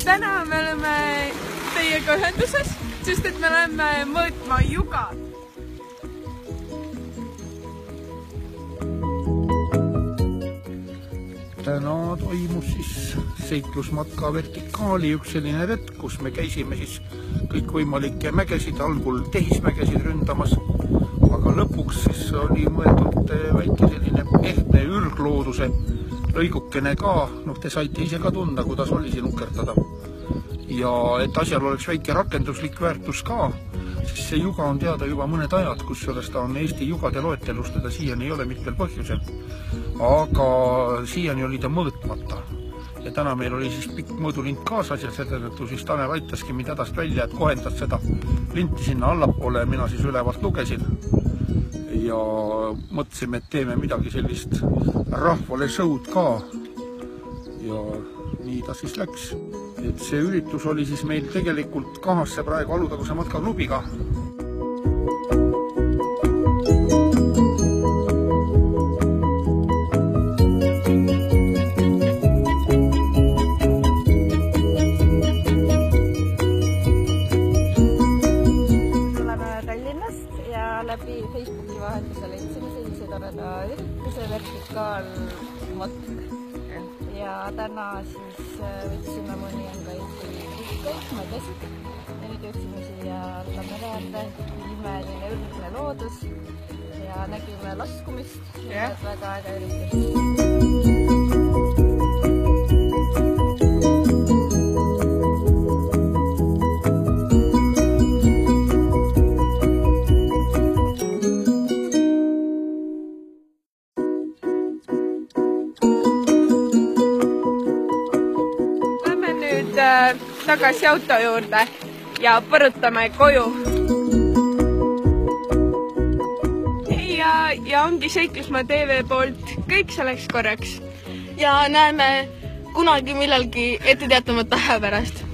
täna me oleme teiega ühenduses, sest et me oleme mõõtma juga. Täna toimus siis seiklusmatka vertikaali üks selline retk, kus me käisime siis kõikvõimalikke mägesid, algul tehismägesid ründamas, aga lõpuks siis oli mõeldud väike selline ehtne ürglooduse lõigukene ka, te saite ise ka tunda, kuidas oli siin ukerdada. Ja et asjal oleks väike rakenduslik väärtus ka, siis see juga on teada juba mõned ajad, kus ta on Eesti jugade loetelus, teda siiani ei ole mitmel põhjusel. Aga siiani oli ta mõõtmata. Ja täna meil oli siis pikk mõõdulind kaasas ja selle tõttu siis Tanel aitaski mind hädast välja, et kohendas seda linti sinna allapoole ja mina siis ülevalt lugesin. Ja mõtlesime, et teeme midagi sellist rahvale show'd ka. Ja nii ta siis läks. Et see üritus oli siis meil tegelikult kahasse praegu Alutaguse matkaklubiga. Läbi Facebooki vahetusel leidsime sellise toreda ürituse vertikaalmatk ja täna siis võtsime mõningaid puhkaid, mägesid ja nüüd jõudsime siia alla mere äärde, imeline ürgne loodus ja nägime laskumist ja väga äge üritus. Tagasi auto juurde ja põrutame koju. Ja ongi Seiklusmaa TV poolt kõik selleks korraks. Ja näeme kunagi millalgi ette teatamata aja pärast.